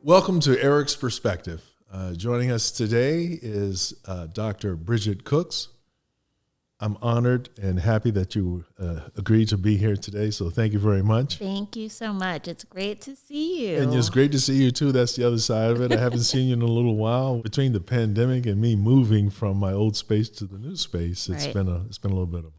Welcome to Eric's Perspective. Joining us today is Dr. Bridget Cooks. I'm honored and happy that you agreed to be here today, so thank you very much. Thank you so much. It's great to see you. And it's great to see you, too. That's the other side of it. I haven't seen you in a little while. Between the pandemic and me moving from my old space to the new space, it's been a little bit of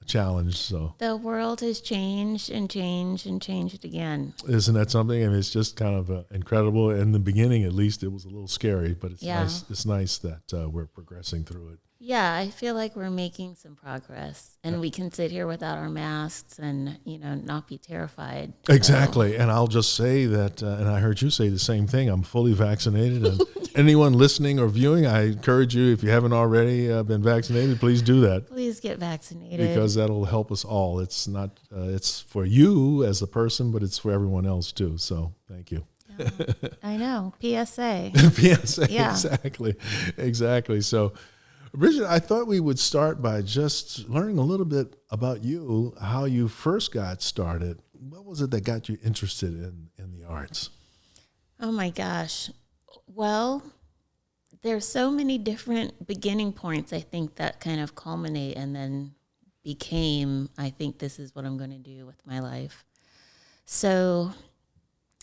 a challenge. So the world has changed and changed and changed again. Isn't that something? I mean, it's just kind of incredible. In the beginning, at least, it was a little scary, but it's nice. It's nice that we're progressing through it. Yeah, I feel like we're making some progress, and we can sit here without our masks and, not be terrified. Exactly. So. And I'll just say that, and I heard you say the same thing, I'm fully vaccinated. And anyone listening or viewing, I encourage you, if you haven't already been vaccinated, please do that. Please get vaccinated. Because that'll help us all. It's not, it's for you as a person, but it's for everyone else too. So thank you. I know. PSA. PSA, yeah. Exactly. So, Bridget, I thought we would start by just learning a little bit about you, how you first got started. What was it that got you interested in the arts? Oh, my gosh. Well, there's so many different beginning points, I think, that kind of culminate and then became, I think this is what I'm going to do with my life. So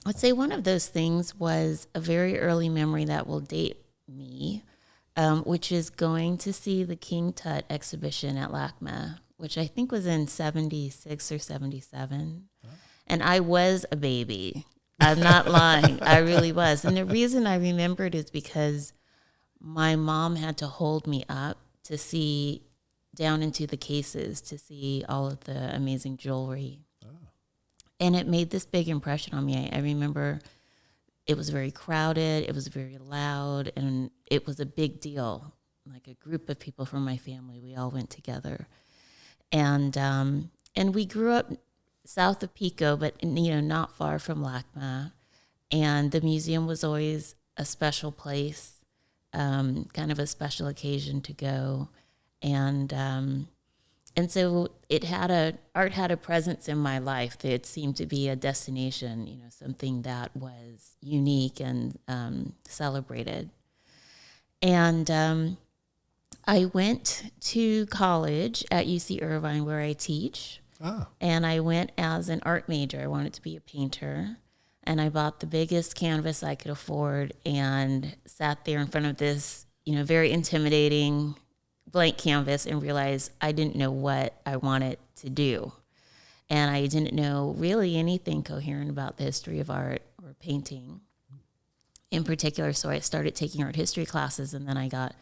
I'd say one of those things was a very early memory that will date me. Which is going to see the King Tut Exhibition at LACMA, which I think was in 76 or 77. Oh. And I was a baby. I'm not lying. I really was. And the reason I remembered is because my mom had to hold me up to see down into the cases to see all of the amazing jewelry. Oh. And it made this big impression on me. I remember it was very crowded, it was very loud, and it was a big deal. Like a group of people from my family, we all went together. And we grew up south of Pico, but not far from LACMA. And the museum was always a special place, kind of a special occasion to go. And so art had a presence in my life. It seemed to be a destination, something that was unique and celebrated. And I went to college at UC Irvine where I teach. Oh. And I went as an art major. I wanted to be a painter. And I bought the biggest canvas I could afford and sat there in front of this, very intimidating blank canvas and realized I didn't know what I wanted to do. And I didn't know really anything coherent about the history of art or painting in particular. So I started taking art history classes, and then I got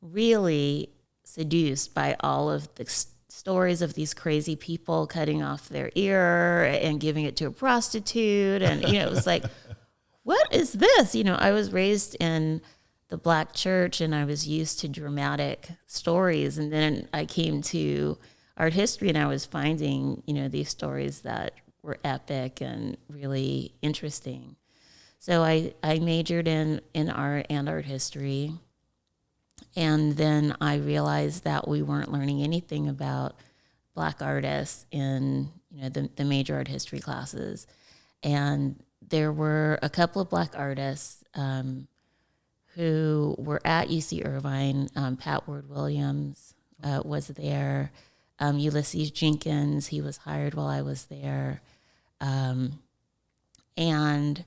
really seduced by all of the stories of these crazy people cutting off their ear and giving it to a prostitute. And, it was like, what is this? I was raised in the Black church, and I was used to dramatic stories. And then I came to art history, and I was finding, these stories that were epic and really interesting. So I majored in art and art history. And then I realized that we weren't learning anything about Black artists in, the major art history classes. And there were a couple of Black artists, who were at UC Irvine. Pat Ward-Williams was there. Ulysses Jenkins, he was hired while I was there. And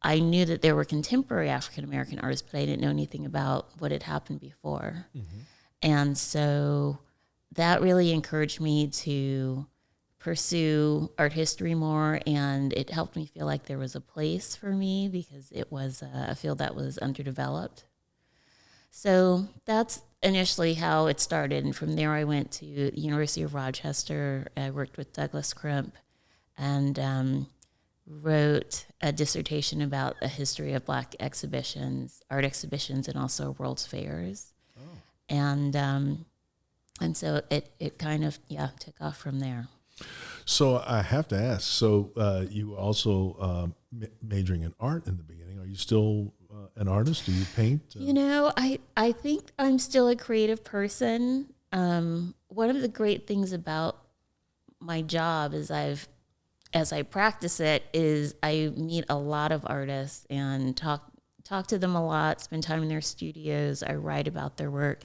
I knew that there were contemporary African-American artists, but I didn't know anything about what had happened before. Mm-hmm. And so that really encouraged me to pursue art history more, and it helped me feel like there was a place for me because it was a field that was underdeveloped. So that's initially how it started, and from there I went to the University of Rochester. I worked with Douglas Crimp and wrote a dissertation about a history of Black exhibitions, art exhibitions, and also World's Fairs. Oh. And so it kind of took off from there. So I have to ask, so you were also majoring in art in the beginning. Are you still an artist? Do you paint? I think I'm still a creative person. One of the great things about my job is I've as I practice it is I meet a lot of artists and talk to them a lot, spend time in their studios. I write about their work.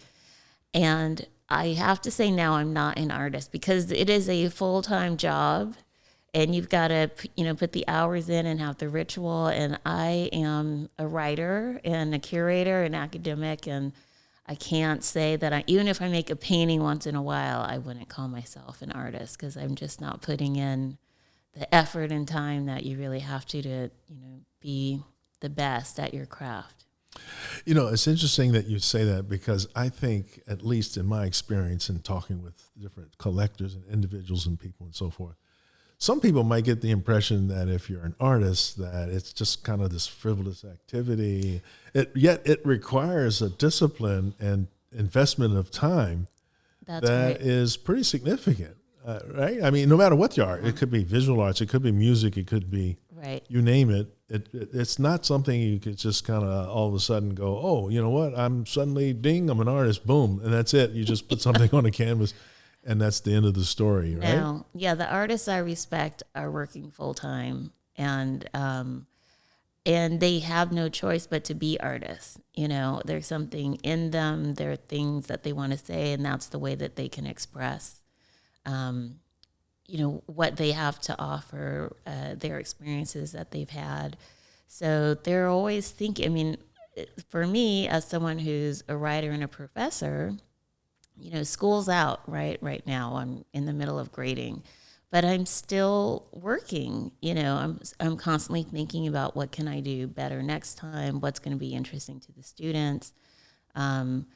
And I have to say now I'm not an artist because it is a full-time job and you've got to, put the hours in and have the ritual. And I am a writer and a curator and academic, and I can't say that even if I make a painting once in a while, I wouldn't call myself an artist because I'm just not putting in the effort and time that you really have to be the best at your craft. It's interesting that you say that because I think, at least in my experience in talking with different collectors and individuals and people and so forth, some people might get the impression that if you're an artist, that it's just kind of this frivolous activity. Yet it requires a discipline and investment of time that is pretty significant, right? I mean, no matter what the art, it could be visual arts, it could be music, it could be, you name it. It's not something you could just kind of all of a sudden go, oh, you know what? I'm an artist, boom, and that's it. You just put something on a canvas, and that's the end of the story, right? No, yeah, the artists I respect are working full time, and they have no choice but to be artists. There's something in them. There are things that they want to say, and that's the way that they can express what they have to offer, their experiences that they've had. So they're always thinking, for me, as someone who's a writer and a professor, school's out right now. I'm in the middle of grading, but I'm still working. I'm constantly thinking about what can I do better next time? What's going to be interesting to the students? I'm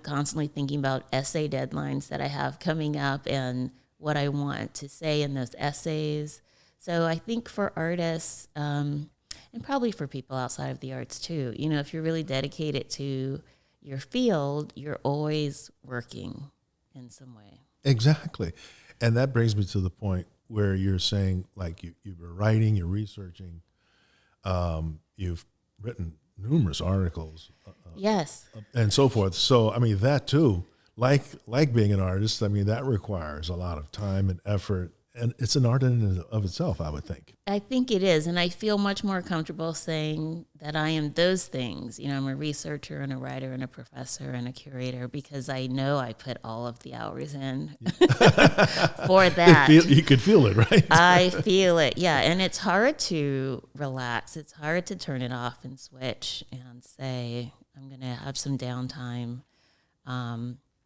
constantly thinking about essay deadlines that I have coming up and what I want to say in those essays. So I think for artists, and probably for people outside of the arts too, if you're really dedicated to your field, you're always working in some way. Exactly. And that brings me to the point where you're saying, like, you're writing, you're researching, you've written numerous articles. Yes. And so forth. So, that too, like being an artist, that requires a lot of time and effort. And it's an art in and of itself, I would think. I think it is. And I feel much more comfortable saying that I am those things. I'm a researcher and a writer and a professor and a curator because I know I put all of the hours in for that. You could feel it, right? I feel it, yeah. And it's hard to relax. It's hard to turn it off and switch and say, I'm going to have some downtime.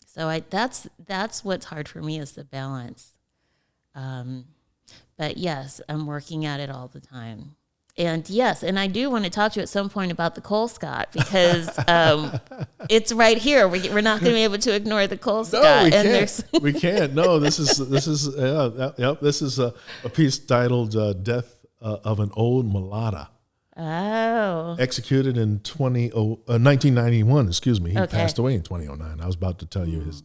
So that's what's hard for me is the balance. But yes, I'm working at it all the time. And yes, and I do want to talk to you at some point about the Colescott because it's right here. We're not going to be able to ignore the Colescott. No, we can't. We can't. No, this is a piece titled "Death of an Old Mulatta." Oh, executed in 1991. Excuse me, he passed away in 2009. I was about to tell you his,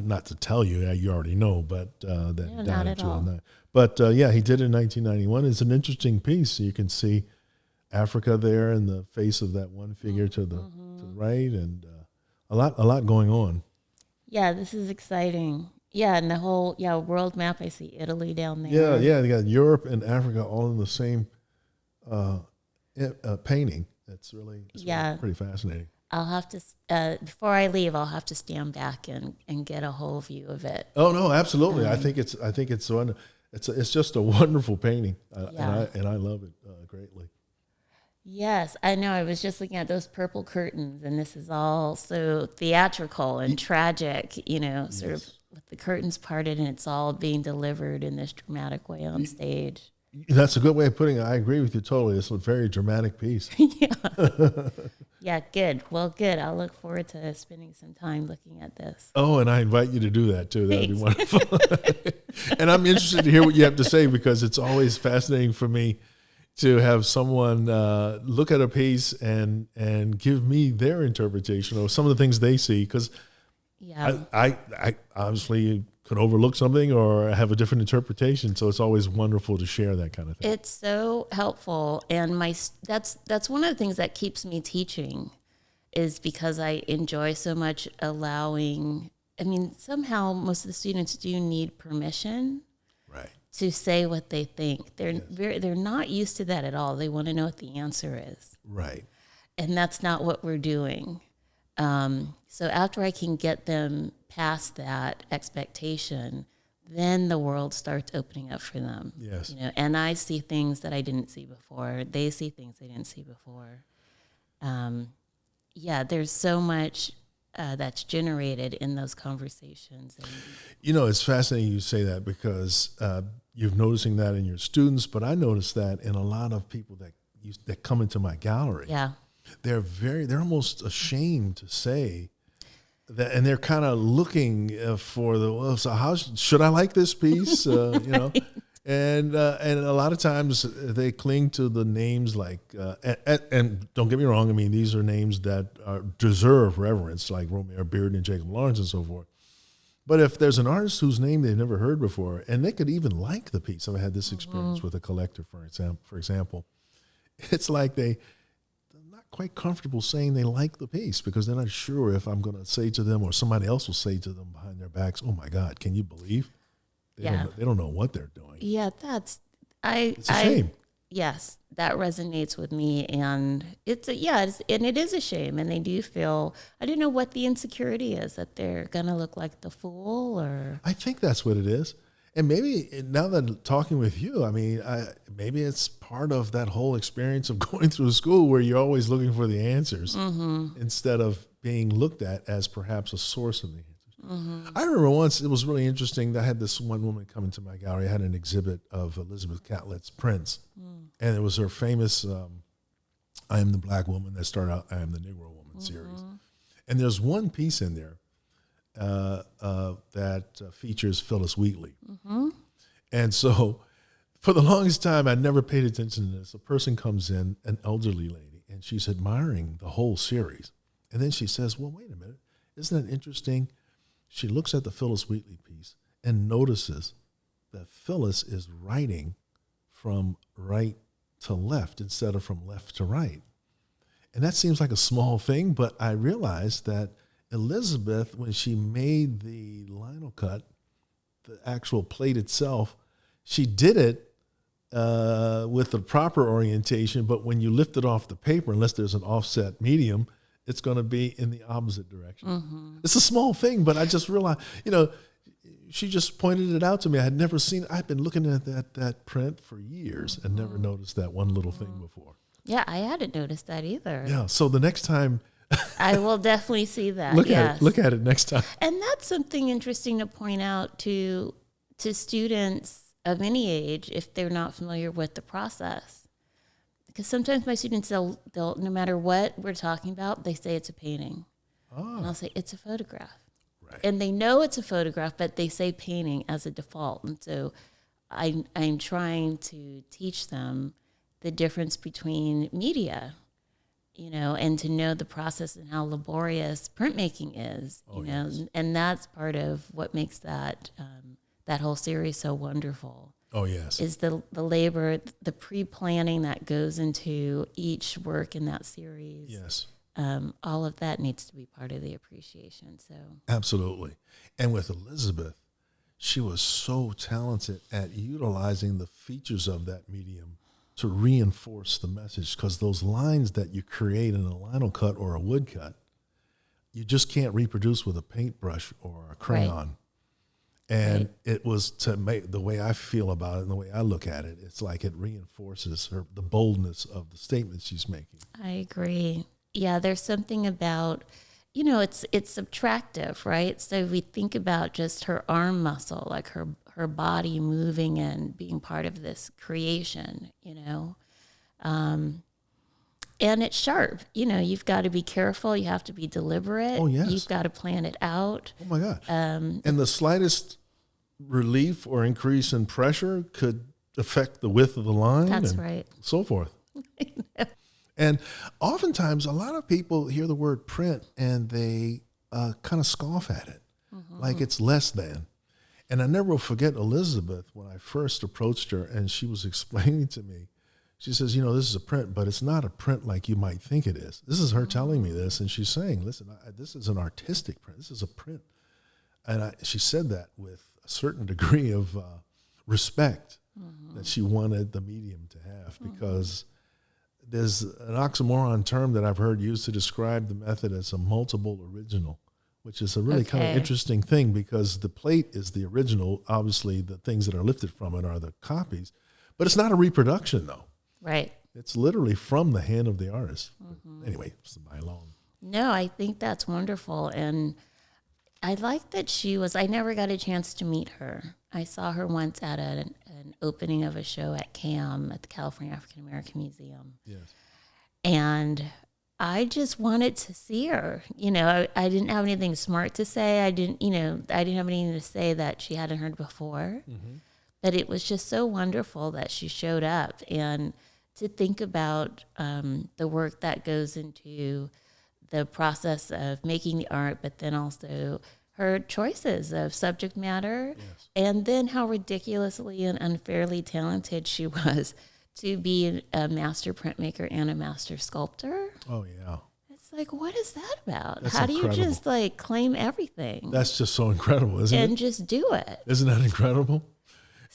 not to tell you, you already know, but that he died in 2009. But yeah, he did it in 1991. It's an interesting piece. You can see Africa there in the face of that one figure to the right, and a lot going on. Yeah, this is exciting. Yeah, and the whole world map. I see Italy down there. Yeah. They got Europe and Africa all in the same painting. That's really pretty fascinating. I'll have to before I leave, I'll have to stand back and get a whole view of it. Oh no, absolutely. I think it's just a wonderful painting, and I love it greatly. Yes, I know. I was just looking at those purple curtains, and this is all so theatrical and tragic, sort of with the curtains parted, and it's all being delivered in this dramatic way on stage. That's a good way of putting it. I agree with you totally. It's a very dramatic piece. Yeah, good. Well, good. I'll look forward to spending some time looking at this. Oh, and I invite you to do that too. That'd be wonderful. And I'm interested to hear what you have to say because it's always fascinating for me to have someone look at a piece and give me their interpretation of some of the things they see. Because I obviously could overlook something or have a different interpretation. So it's always wonderful to share that kind of thing. It's so helpful. And that's one of the things that keeps me teaching is because I enjoy so much allowing, somehow most of the students do need permission. Right. to say what they think. They're Yes. they're not used to that at all. They want to know what the answer is, Right. and that's not what we're doing. So after I can get them past that expectation, then the world starts opening up for them. Yes. You know, and I see things that I didn't see before. They see things they didn't see before. Yeah, there's so much that's generated in those conversations. And You know, it's fascinating you say that because you're noticing that in your students, but I notice that in a lot of people that come into my gallery. yeah, They're almost ashamed to say that, and they're kind of looking for so how should I like this piece? You know, and a lot of times they cling to the names like, and don't get me wrong, I mean, these are names that deserve reverence, like Romare Bearden and Jacob Lawrence and so forth. But if there's an artist whose name they've never heard before, and they could even like the piece, I've had this experience with a collector, for example, it's like they're not quite comfortable saying they like the piece because they're not sure if I'm going to say to them or somebody else will say to them behind their backs, "Oh my God, can you believe?" They don't know what they're doing. yeah, It's a shame. Yes, that resonates with me, and it is a shame, and they do feel, I don't know what the insecurity is, that they're gonna look like the fool, or I think that's what it is. And maybe now that I'm talking with you, I mean, maybe it's part of that whole experience of going through school where you're always looking for the answers instead of being looked at as perhaps a source of the answers. I remember once, it was really interesting. I had this one woman come into my gallery. I had an exhibit of Elizabeth Catlett's prints. And it was her famous I Am the Black Woman that started out I Am the Negro Woman series. And there's one piece in there that features Phyllis Wheatley. And so for the longest time, I never paid attention to this. A person comes in, an elderly lady, and she's admiring the whole series. And then she says, well, wait a minute. Isn't that interesting? She looks at the Phyllis Wheatley piece and notices that Phyllis is writing from right to left instead of from left to right. And that seems like a small thing, but I realized that Elizabeth, when she made the lino cut, the actual plate itself, she did it with the proper orientation, but when you lift it off the paper, unless there's an offset medium, it's going to be in the opposite direction. It's a small thing, but I just realized, you know, she just pointed it out to me. I had never seen, I've been looking at that print for years and never noticed that one little thing before. yeah, I hadn't noticed that either. Yeah, so the next time, I will definitely see that. look yes. at it next time. And that's something interesting to point out to students of any age if they're not familiar with the process. Because sometimes my students, they'll no matter what we're talking about, they say it's a painting. And I'll say it's a photograph. Right. And they know it's a photograph, but they say painting as a default. And so I'm trying to teach them the difference between media, you know, and to know the process and how laborious printmaking is, you know, yes. and that's part of what makes that that whole series so wonderful. Oh, yes. Is the labor, the pre-planning that goes into each work in that series. Yes. All of that needs to be part of the appreciation. So Absolutely. And with Elizabeth, she was so talented at utilizing the features of that medium to reinforce the message, because those lines that you create in a lino cut or a wood cut, you just can't reproduce with a paintbrush or a crayon. Right. And it was, to make the way I feel about it and the way I look at it, it's like it reinforces the boldness of the statements she's making. I agree. Yeah, there's something about, you know, it's subtractive, right? So we think about just her arm muscle, like her body moving and being part of this creation, you know. And it's sharp. You know, you've got to be careful. You have to be deliberate. Oh, yes. You've got to plan it out. Oh, my God. And the slightest relief or increase in pressure could affect the width of the line. That's and right. so forth. And oftentimes, a lot of people hear the word print and they kind of scoff at it, like it's less than. And I never will forget Elizabeth when I first approached her and she was explaining to me. She says, you know, this is a print, but it's not a print like you might think it is. This is her telling me this, and she's saying, listen, this is an artistic print. This is a print. And she said that with a certain degree of respect that she wanted the medium to have, because there's an oxymoron term that I've heard used to describe the method as a multiple original, which is a really kind of interesting thing, because the plate is the original. Obviously, the things that are lifted from it are the copies, but it's not a reproduction, though. Right. It's literally from the hand of the artist. Anyway, it's my long. No, I think that's wonderful. And I like that I never got a chance to meet her. I saw her once at an opening of a show at CAM, at the California African American Museum. Yes. And I just wanted to see her. You know, I didn't have anything smart to say. I didn't have anything to say that she hadn't heard before. But it was just so wonderful that she showed up, and to think about the work that goes into the process of making the art, but then also her choices of subject matter, and then how ridiculously and unfairly talented she was to be a master printmaker and a master sculptor. Oh, yeah. It's like, what is that about? That's how do incredible. you just like claim everything? That's just so incredible, isn't it? And just do it. Isn't that incredible?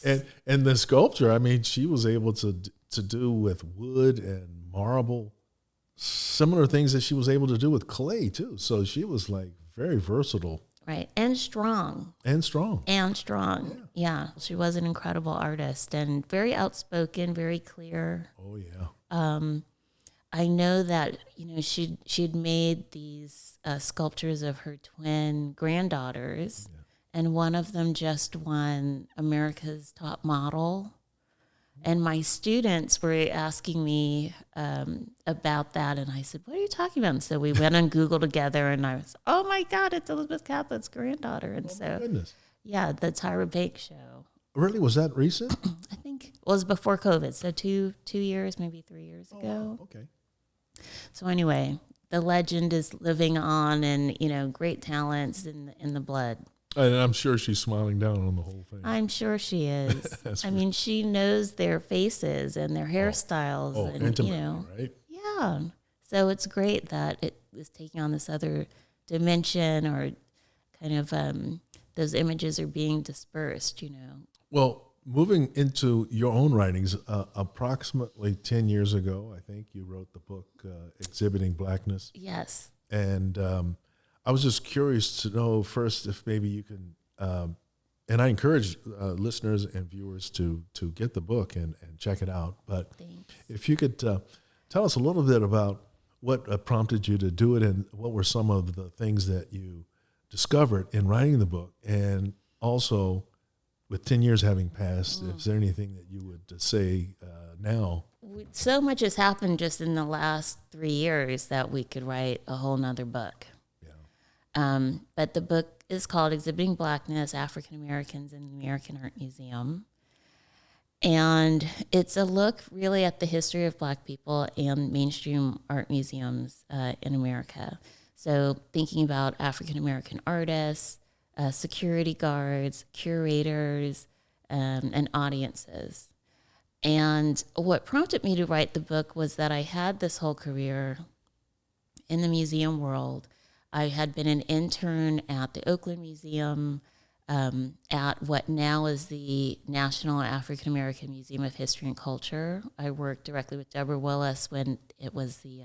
And the sculpture, I mean, she was able to do with wood and marble similar things that she was able to do with clay too. So she was like very versatile. Right. And strong. And strong. Yeah. She was an incredible artist and very outspoken, very clear. Oh, yeah. I know that, she'd made these sculptures of her twin granddaughters, and one of them just won America's Top Model. And my students were asking me about that, and I said, "What are you talking about?" And so we went on Google together, and I was, "Oh my God, it's Elizabeth Caplet's granddaughter!" And my goodness. Yeah, the Tyra Banks show. Really, was that recent? I think it was before COVID, so two years, maybe 3 years ago. Wow. Okay. So anyway, the legend is living on, and great talents in the blood. And I'm sure she's smiling down on the whole thing. I'm sure she is. I mean, she knows their faces and their hairstyles. And, intimately, right? Yeah. So it's great that it is taking on this other dimension, or kind of those images are being dispersed, Well, moving into your own writings, approximately 10 years ago, I think you wrote the book Exhibiting Blackness. Yes. And I was just curious to know first if maybe you can, and I encourage listeners and viewers to get the book and check it out. But Thanks. if you could tell us a little bit about what prompted you to do it, and what were some of the things that you discovered in writing the book, and also with 10 years having passed, is there anything that you would say now? So much has happened just in the last 3 years that we could write a whole nother book. But the book is called Exhibiting Blackness, African Americans in the American Art Museum. And it's a look really at the history of Black people and mainstream art museums in America. So thinking about African American artists, security guards, curators, and audiences. And what prompted me to write the book was that I had this whole career in the museum world. I had been an intern at the Oakland Museum, at what now is the National African American Museum of History and Culture. I worked directly with Deborah Willis when it was the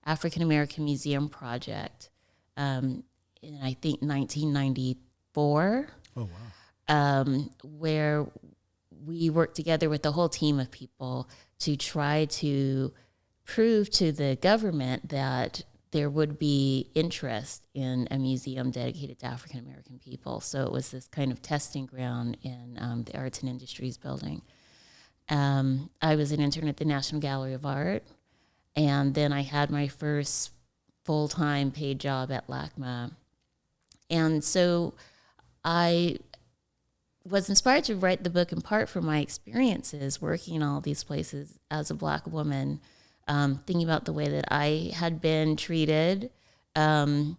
African American Museum Project in, I think, 1994. Oh, wow. Where we worked together with the whole team of people to try to prove to the government that there would be interest in a museum dedicated to African American people. So it was this kind of testing ground in the Arts and Industries building. I was an intern at the National Gallery of Art, and then I had my first full-time paid job at LACMA. And so I was inspired to write the book in part from my experiences working in all these places as a Black woman, thinking about the way that I had been treated, the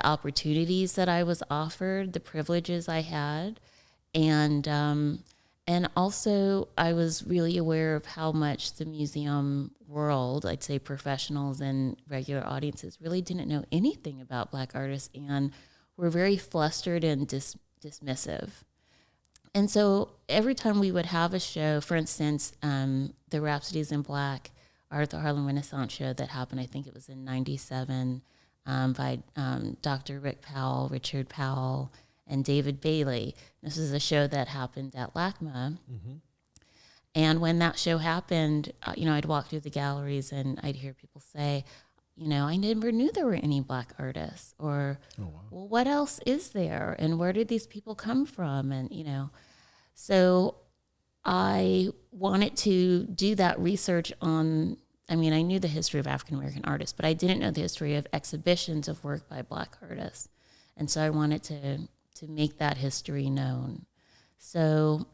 opportunities that I was offered, the privileges I had, and also I was really aware of how much the museum world, I'd say professionals and regular audiences, really didn't know anything about Black artists and were very flustered and dismissive. And so every time we would have a show, for instance, the Rhapsodies in Black, Art at the Harlem Renaissance show that happened, I think it was in 97, by Dr. Richard Powell, and David Bailey. This is a show that happened at LACMA. Mm-hmm. And when that show happened, I'd walk through the galleries and I'd hear people say, I never knew there were any Black artists, or, oh, wow. Well, what else is there? And where did these people come from? And, so I wanted to do that research on, I knew the history of African-American artists, but I didn't know the history of exhibitions of work by Black artists. And so I wanted to make that history known. So,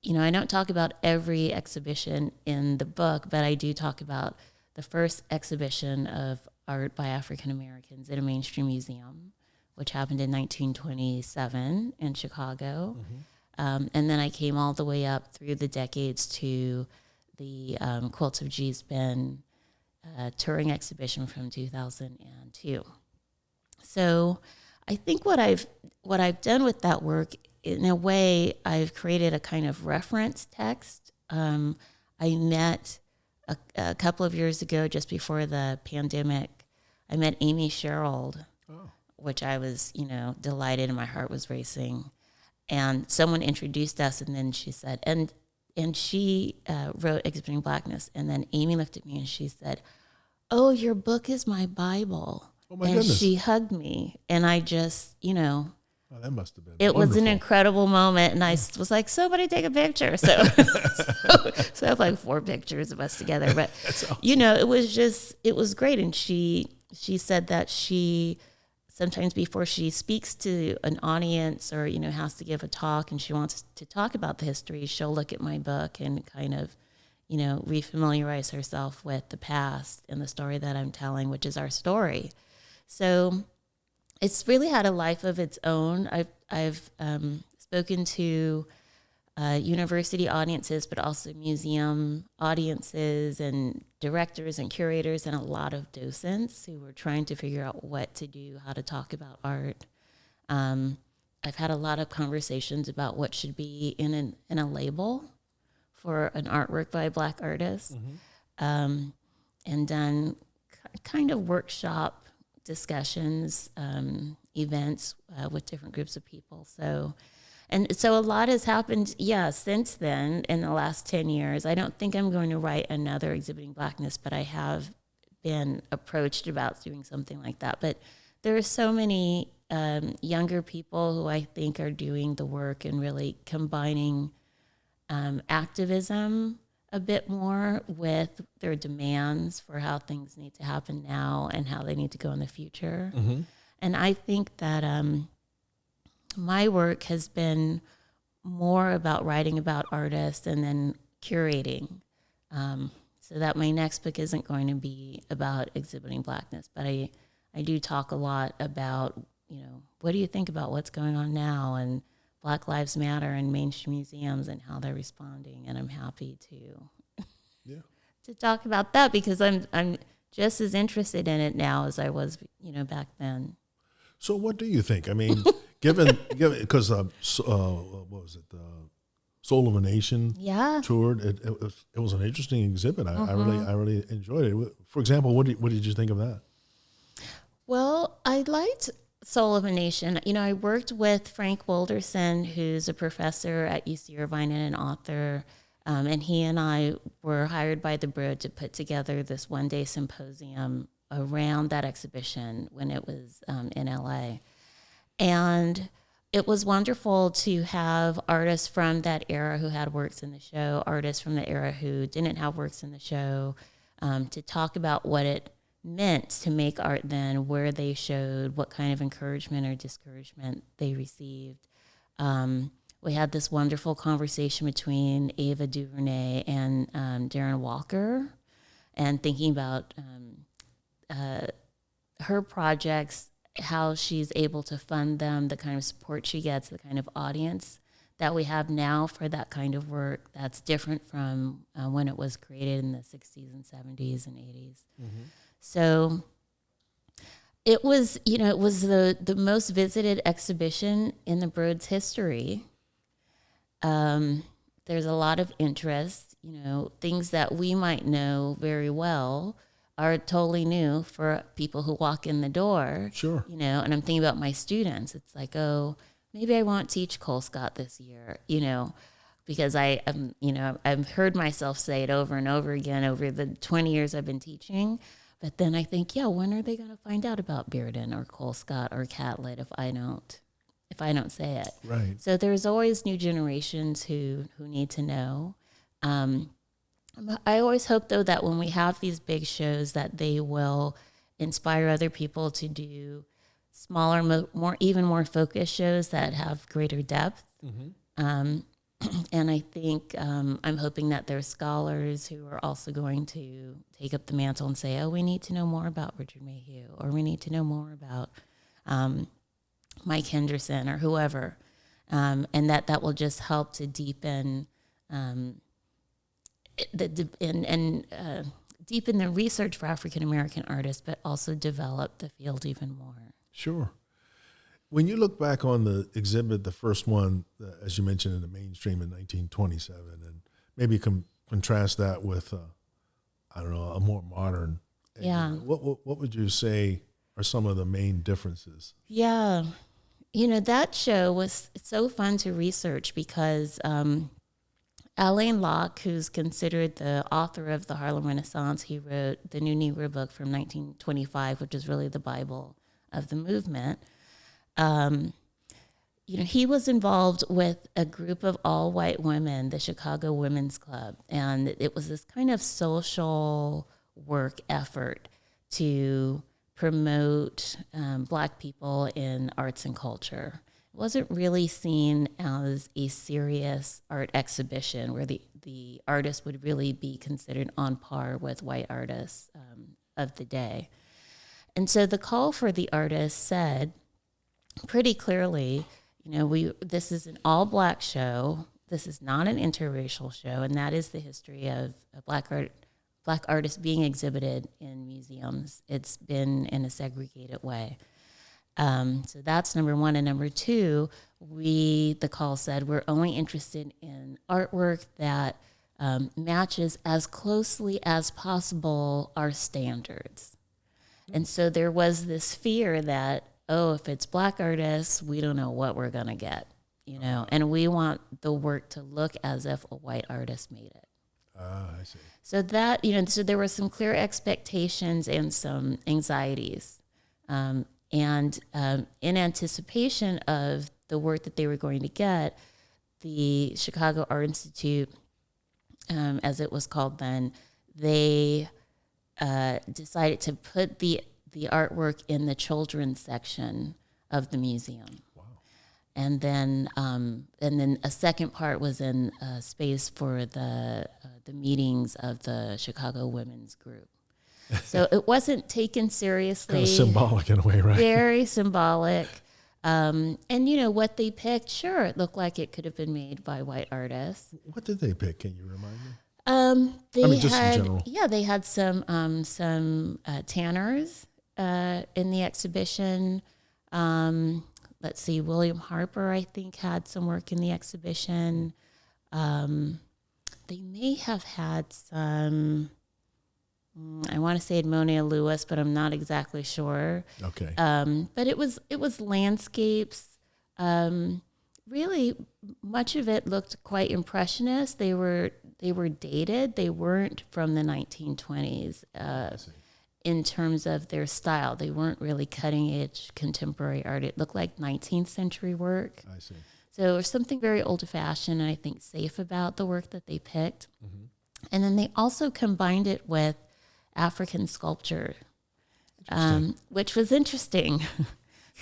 I don't talk about every exhibition in the book, but I do talk about the first exhibition of art by African Americans in a mainstream museum, which happened in 1927 in Chicago. Mm-hmm. And then I came all the way up through the decades to the Quilts of G's Ben touring exhibition from 2002. So I think what I've done with that work, in a way, I've created a kind of reference text. I met a couple of years ago, just before the pandemic, I met Amy Sherald, which I was, delighted, and my heart was racing. And someone introduced us, and then she said, and she wrote Exhibiting Blackness. And then Amy looked at me and she said, "Oh, your book is my Bible." Oh my goodness. She hugged me, and I just, Oh, that must have been it wonderful. was an incredible moment, and I was like, "Somebody take a picture." So, so I have like 4 pictures of us together. But awesome. It was great. And she said that she sometimes, before she speaks to an audience or has to give a talk, and she wants to talk about the history, she'll look at my book and kind of refamiliarize herself with the past and the story that I'm telling, which is our story. So it's really had a life of its own. I've spoken to university audiences, but also museum audiences and directors and curators, and a lot of docents who were trying to figure out what to do, how to talk about art. I've had a lot of conversations about what should be in a label for an artwork by a Black artist, mm-hmm. And done kind of workshop discussions, events with different groups of people. So a lot has happened, since then, in the last 10 years. I don't think I'm going to write another Exhibiting Blackness, but I have been approached about doing something like that. But there are so many younger people who I think are doing the work and really combining activism a bit more with their demands for how things need to happen now and how they need to go in the future. Mm-hmm. And I think that my work has been more about writing about artists and then curating. So that my next book isn't going to be about Exhibiting Blackness, but I do talk a lot about, what do you think about what's going on now, and Black Lives Matter and mainstream museums and how they're responding. And I'm happy to talk about that, because I'm just as interested in it now as I was, back then. So what do you think? Given because what was it? Soul of a Nation toured. It was an interesting exhibit. I really enjoyed it. For example, what did you think of that? Well, I liked Soul of a Nation. I worked with Frank Wilderson, who's a professor at UC Irvine and an author, and he and I were hired by the Broad to put together this one-day symposium around that exhibition when it was in LA. And it was wonderful to have artists from that era who had works in the show, artists from the era who didn't have works in the show, to talk about what it meant to make art then, where they showed, what kind of encouragement or discouragement they received. We had this wonderful conversation between Ava DuVernay and Darren Walker, and thinking about her projects, how she's able to fund them, the kind of support she gets, the kind of audience that we have now for that kind of work that's different from when it was created in the 60s and 70s and 80s. Mm-hmm. So it was the most visited exhibition in the Broad's history. there's a lot of interest. You know, things that we might know very well are totally new for people who walk in the door. Sure. You know, and I'm thinking about my students. It's like, oh, maybe I won't teach Colescott this year, you know, because I've heard myself say it over and over again over the 20 years I've been teaching. But then I think, yeah, when are they going to find out about Bearden or Colescott or Catlett if I don't say it? Right. So there's always new generations who need to know. I always hope, though, that when we have these big shows that they will inspire other people to do smaller, even more focused shows that have greater depth. Mm-hmm. And I think I'm hoping that there's scholars who are also going to take up the mantle and say, oh, we need to know more about Richard Mayhew, or we need to know more about Mike Henderson or whoever. And that will just help to deepen deepen the research for African American artists, but also develop the field even more. Sure. When you look back on the exhibit, the first one, as you mentioned, in the mainstream in 1927, and maybe contrast that with, a more modern. Yeah. What would you say are some of the main differences? Yeah. You know, that show was so fun to research because Alain Locke, who's considered the author of the Harlem Renaissance, he wrote the New Negro book from 1925, which is really the Bible of the movement. He was involved with a group of all white women, the Chicago Women's Club, and it was this kind of social work effort to promote Black people in arts and culture. It wasn't really seen as a serious art exhibition where the artist would really be considered on par with white artists of the day. And so the call for the artists said pretty clearly, this is an all-Black show. This is not an interracial show, and that is the history of Black artists being exhibited in museums. It's been in a segregated way. So that's number one. And number two, the call said, we're only interested in artwork that matches as closely as possible our standards. And so there was this fear that, if it's Black artists, we don't know what we're going to get, and we want the work to look as if a white artist made it. I see. So that, so there were some clear expectations and some anxieties. And in anticipation of the work that they were going to get, the Chicago Art Institute, as it was called then, they decided to put the artwork in the children's section of the museum. Wow. And then a second part was in space for the meetings of the Chicago Women's Group. So it wasn't taken seriously. Kind of symbolic in a way, right? Very symbolic. And what they picked, sure, it looked like it could have been made by white artists. What did they pick? Can you remind me? Just in general. Yeah, they had some tanners in the exhibition. Let's see, William Harper, I think, had some work in the exhibition. They may have had some, I want to say Edmonia Lewis, but I'm not exactly sure. Okay. But it was landscapes. Really, much of it looked quite impressionist. They were dated. They weren't from the 1920s in terms of their style. They weren't really cutting-edge contemporary art. It looked like 19th century work. I see. So there was something very old-fashioned and I think safe about the work that they picked. Mm-hmm. And then they also combined it with African sculpture, which was interesting.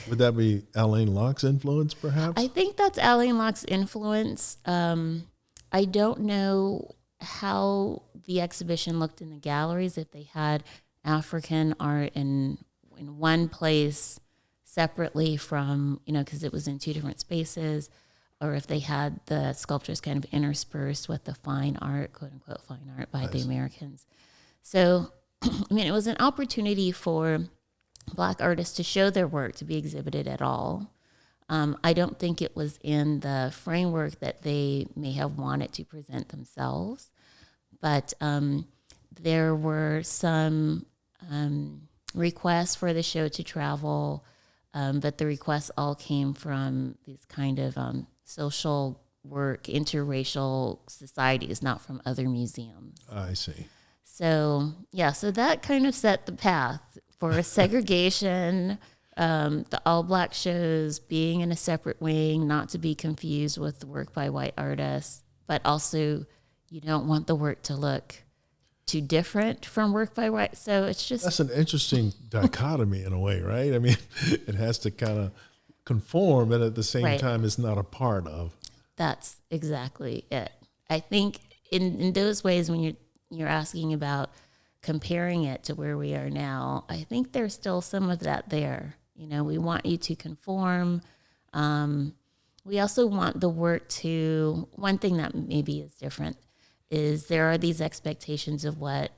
Would that be Alain Locke's influence, perhaps? I think that's Alain Locke's influence. I don't know how the exhibition looked in the galleries, if they had African art in one place separately from, because it was in two different spaces, or if they had the sculptures kind of interspersed with the fine art, quote unquote, fine art by the Americans. So, it was an opportunity for Black artists to show their work, to be exhibited at all. I don't think it was in the framework that they may have wanted to present themselves, but there were some requests for the show to travel, but the requests all came from these kind of social work, interracial societies, not from other museums. I see. So, so that kind of set the path for segregation, the all-black shows being in a separate wing, not to be confused with the work by white artists, but also you don't want the work to look too different from work by white. So it's just... That's an interesting dichotomy in a way, right? I mean, it has to kind of conform, but at the same time, it's not a part of. That's exactly it. I think in those ways, when you're asking about comparing it to where we are now, I think there's still some of that there. You know, we want you to conform. We also want the work to, one thing that maybe is different is there are these expectations of what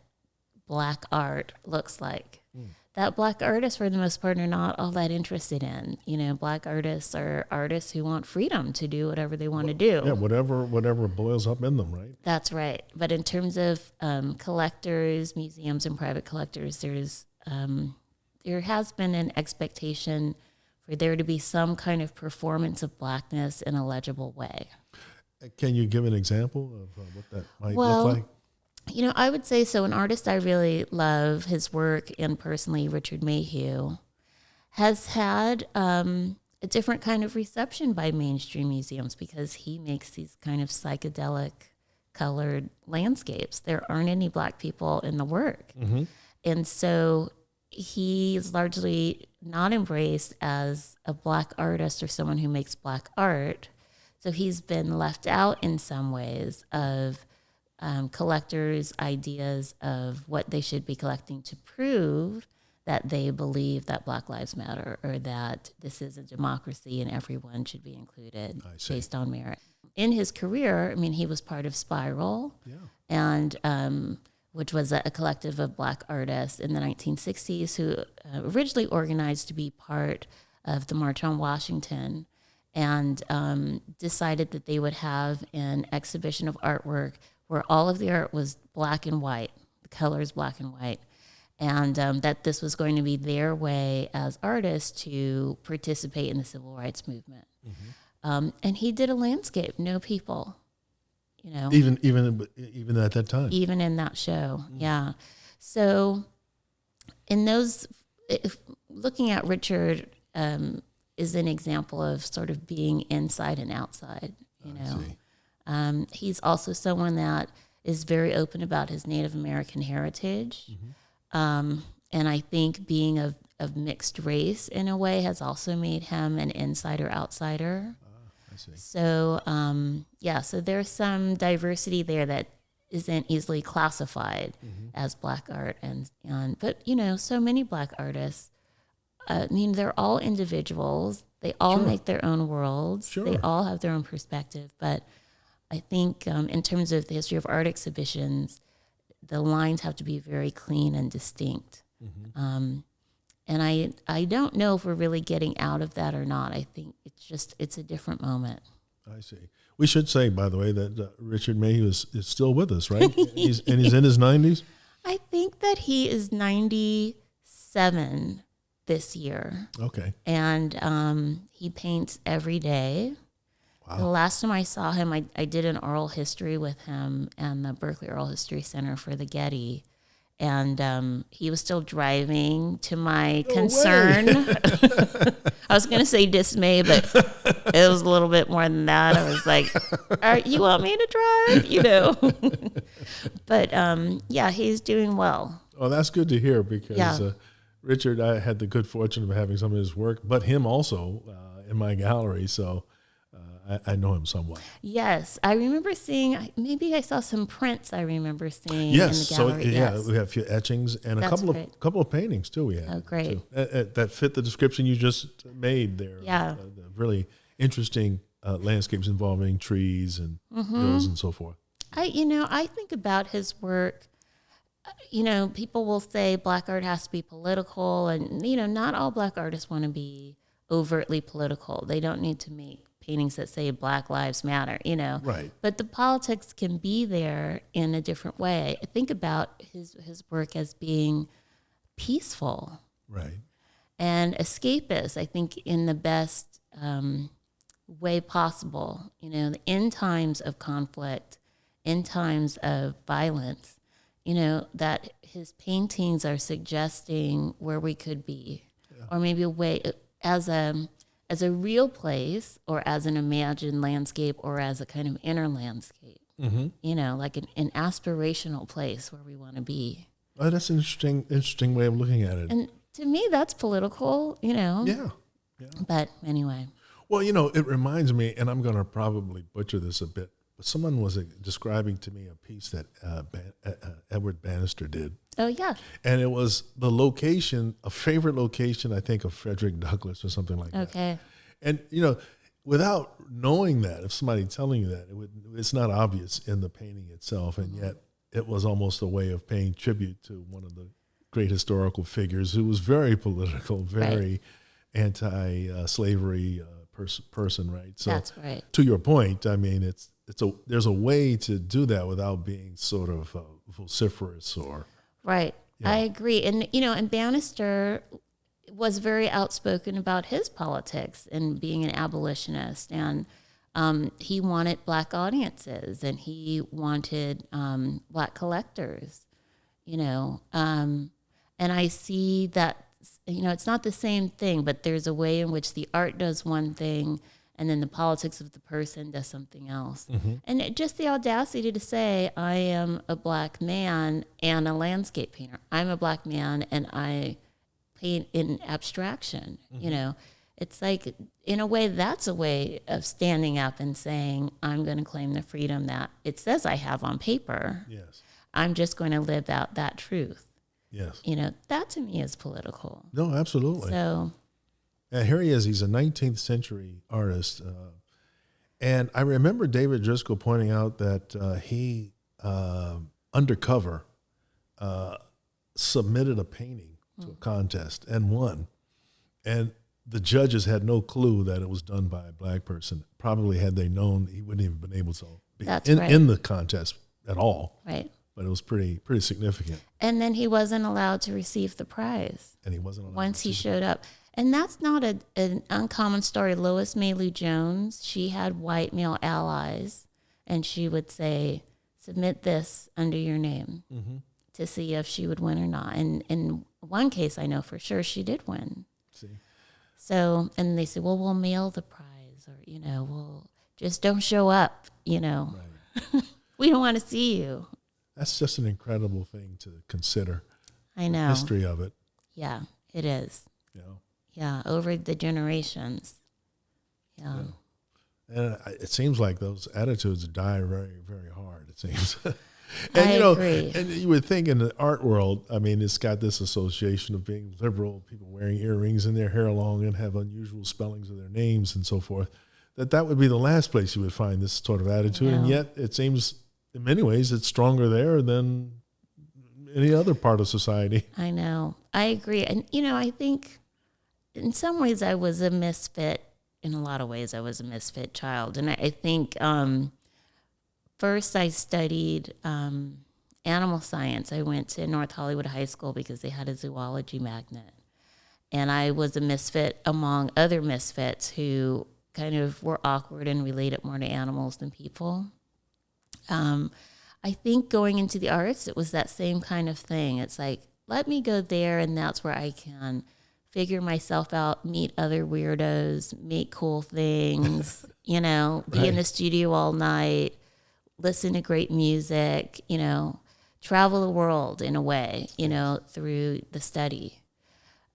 Black art looks like. That Black artists, for the most part, are not all that interested in. You know, Black artists are artists who want freedom to do whatever they want to do. Yeah, whatever boils up in them, right? That's right. But in terms of collectors, museums, and private collectors, there has been an expectation for there to be some kind of performance of Blackness in a legible way. Can you give an example of what that might look like? You know, I would say so. An artist I really love his work, and personally, Richard Mayhew, has had a different kind of reception by mainstream museums because he makes these kind of psychedelic colored landscapes. There aren't any Black people in the work. Mm-hmm. And so he's largely not embraced as a Black artist or someone who makes Black art. So he's been left out in some ways of collectors' ideas of what they should be collecting to prove that they believe that Black Lives Matter or that this is a democracy and everyone should be included based on merit. In his career, I mean, he was part of Spiral, and which was a collective of Black artists in the 1960s who originally organized to be part of the March on Washington, and decided that they would have an exhibition of artwork where all of the art was black and white, the colors black and white, and that this was going to be their way as artists to participate in the civil rights movement. Mm-hmm. And he did a landscape, no people, you know. Even at that time. Even in that show, yeah. So in those, looking at Richard is an example of sort of being inside and outside, you know. He's also someone that is very open about his Native American heritage. Mm-hmm. And I think being of mixed race in a way has also made him an insider-outsider. I see. So, so there's some diversity there that isn't easily classified as Black art. But, you know, so many Black artists, I mean, they're all individuals. They all make their own worlds. Sure. They all have their own perspective. But I think in terms of the history of art exhibitions, the lines have to be very clean and distinct. Mm-hmm. And I don't know if we're really getting out of that or not. I think it's a different moment. I see. We should say, by the way, that Richard Mayhew is still with us, right? he's in his 90s? I think that he is 97 this year. Okay. And he paints every day. Wow. The last time I saw him, I did an oral history with him and the Berkeley Oral History Center for the Getty. And he was still driving, to my concern. I was going to say dismay, but it was a little bit more than that. I was like, you want me to drive? You know. But, he's doing well. Oh, that's good to hear because Richard, I had the good fortune of having some of his work, but him also in my gallery. So I know him somewhat. Yes. I remember seeing, maybe I saw some prints I remember seeing in the gallery. We have a few etchings and a couple of paintings too we had. Oh, great. That fit the description you just made there. Yeah. Really interesting landscapes involving trees and hills and so forth. I think about his work. People will say Black art has to be political, and not all Black artists want to be overtly political. They don't need to make paintings that say Black Lives Matter, Right. But the politics can be there in a different way. I think about his work as being peaceful. Right. And escapist, I think, in the best way possible. In times of conflict, in times of violence, that his paintings are suggesting where we could be, or maybe a way as a real place, or as an imagined landscape, or as a kind of inner landscape. Like an aspirational place where we want to be. Oh, that's an interesting way of looking at it. And to me, that's political, Yeah. But anyway. Well, it reminds me, and I'm going to probably butcher this a bit, but someone was describing to me a piece that Edward Bannister did. Oh, yeah. And it was the location, a favorite location, I think, of Frederick Douglass or something like that. Okay. And, without knowing that, if somebody telling you that, it's not obvious in the painting itself, and yet it was almost a way of paying tribute to one of the great historical figures who was very political, very anti-slavery person, right? So that's right. To your point, I mean, there's a way to do that without being sort of vociferous or right. I agree, and Bannister was very outspoken about his politics and being an abolitionist, and he wanted Black audiences, and he wanted Black collectors, and I see that, it's not the same thing, but there's a way in which the art does one thing and then the politics of the person does something else. And just the audacity to say, I am a Black man and a landscape painter. I'm a Black man and I paint in abstraction, It's like, in a way, that's a way of standing up and saying, I'm going to claim the freedom that it says I have on paper. Yes. I'm just going to live out that truth. Yes. That to me is political. No, absolutely. So, and here he is. He's a 19th century artist. And I remember David Driscoll pointing out that he, undercover, submitted a painting to a contest and won. And the judges had no clue that it was done by a Black person. Probably had they known, he wouldn't even been able to be in the contest at all. Right. But it was pretty significant. And then he wasn't allowed to receive the prize. And he wasn't allowed once he showed up. And that's not an uncommon story. Lois Mailou Jones, she had white male allies, and she would say, submit this under your name to see if she would win or not. And in one case, I know for sure she did win. See. So, and they said, well, we'll mail the prize, or, we'll just don't show up, Right. We don't want to see you. That's just an incredible thing to consider. I know. The history of it. Yeah, it is. Yeah. Yeah, over the generations. Yeah. And it seems like those attitudes die very, very hard, it seems. And, I agree. And you would think in the art world, I mean, it's got this association of being liberal, people wearing earrings and their hair long and have unusual spellings of their names and so forth, that would be the last place you would find this sort of attitude. And yet it seems, in many ways, it's stronger there than any other part of society. I know. I agree. And, I think in some ways I was a misfit. In a lot of ways I was a misfit child. And I think first I studied animal science. I went to North Hollywood High School because they had a zoology magnet. And I was a misfit among other misfits who kind of were awkward and related more to animals than people. I think going into the arts, it was that same kind of thing. It's like, let me go there, and that's where I can figure myself out, meet other weirdos, make cool things, be in the studio all night, listen to great music, travel the world in a way, through the study.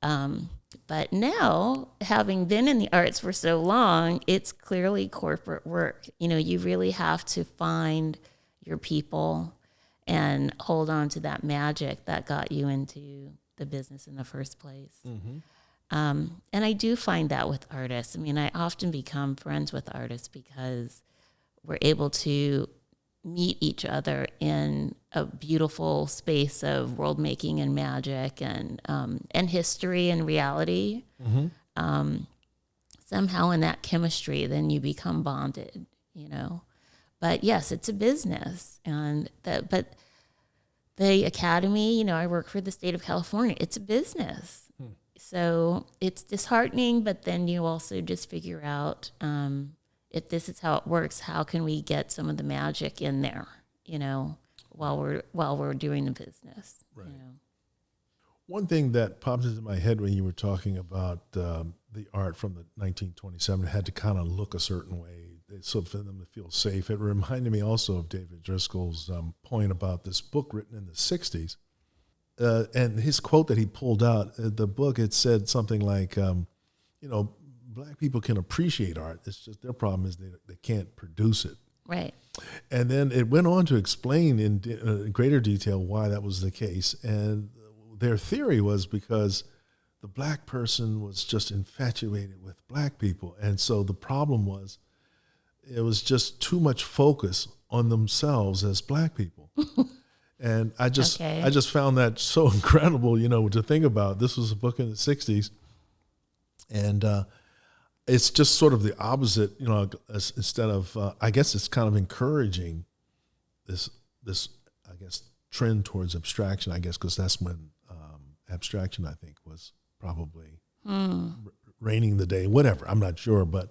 But now, having been in the arts for so long, it's clearly corporate work. You really have to find your people and hold on to that magic that got you into the business in the first place. And I do find that with artists. I mean, I often become friends with artists because we're able to meet each other in a beautiful space of world making and magic and history and reality. somehow in that chemistry, then you become bonded, But yes, it's a business. But the academy, I work for the state of California. It's a business. So it's disheartening, but then you also just figure out if this is how it works, how can we get some of the magic in there, while we're doing the business. Right. One thing that popped into my head when you were talking about the art from the 1927 had to kind of look a certain way, so for them to feel safe. It reminded me also of David Driscoll's point about this book written in the 60s. And his quote that he pulled out, the book, it said something like, black people can appreciate art. It's just their problem is they can't produce it. Right. And then it went on to explain in greater detail why that was the case. And their theory was because the black person was just infatuated with black people. And so the problem was it was just too much focus on themselves as black people. And I just found that so incredible, to think about. This was a book in the 60s. And it's just sort of the opposite, instead of, I guess it's kind of encouraging this, I guess, trend towards abstraction, I guess, because that's when abstraction, I think, was probably reigning the day, whatever. I'm not sure, but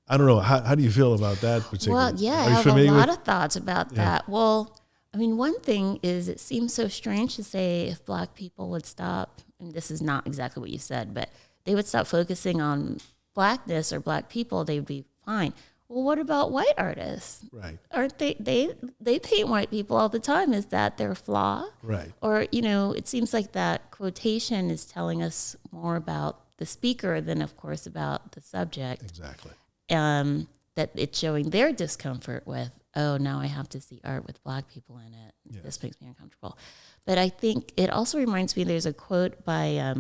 I don't know. How do you feel about that particular? Well, yeah, I have a lot of thoughts about that. Well, I mean, one thing is it seems so strange to say if black people would stop, and this is not exactly what you said, but they would stop focusing on blackness or black people, they would be fine. Well, what about white artists? Right. Aren't they paint white people all the time. Is that their flaw? Right. Or, it seems like that quotation is telling us more about the speaker than, of course, about the subject. Exactly. That it's showing their discomfort with, oh, now I have to see art with black people in it. Yes. This makes me uncomfortable. But I think it also reminds me, there's a quote by,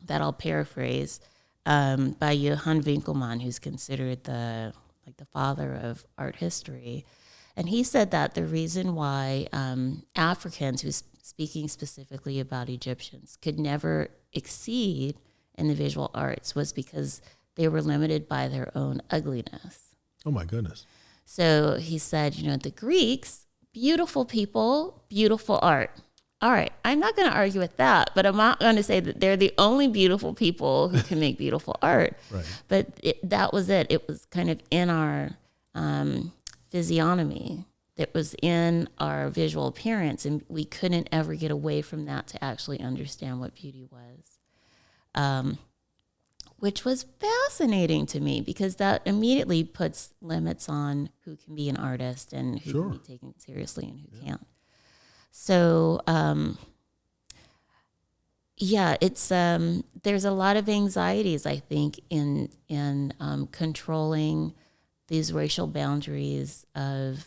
that I'll paraphrase, by Johann Winkelmann, who's considered the father of art history. And he said that the reason why Africans, who's speaking specifically about Egyptians, could never exceed in the visual arts was because they were limited by their own ugliness. Oh, my goodness. So he said, the Greeks, beautiful people, beautiful art. All right, I'm not going to argue with that, but I'm not going to say that they're the only beautiful people who can make beautiful art. Right. But that was it. It was kind of in our physiognomy. It was in our visual appearance, and we couldn't ever get away from that to actually understand what beauty was. Which was fascinating to me because that immediately puts limits on who can be an artist and who can be taken seriously and who can't. So, it's there's a lot of anxieties, I think, in controlling these racial boundaries of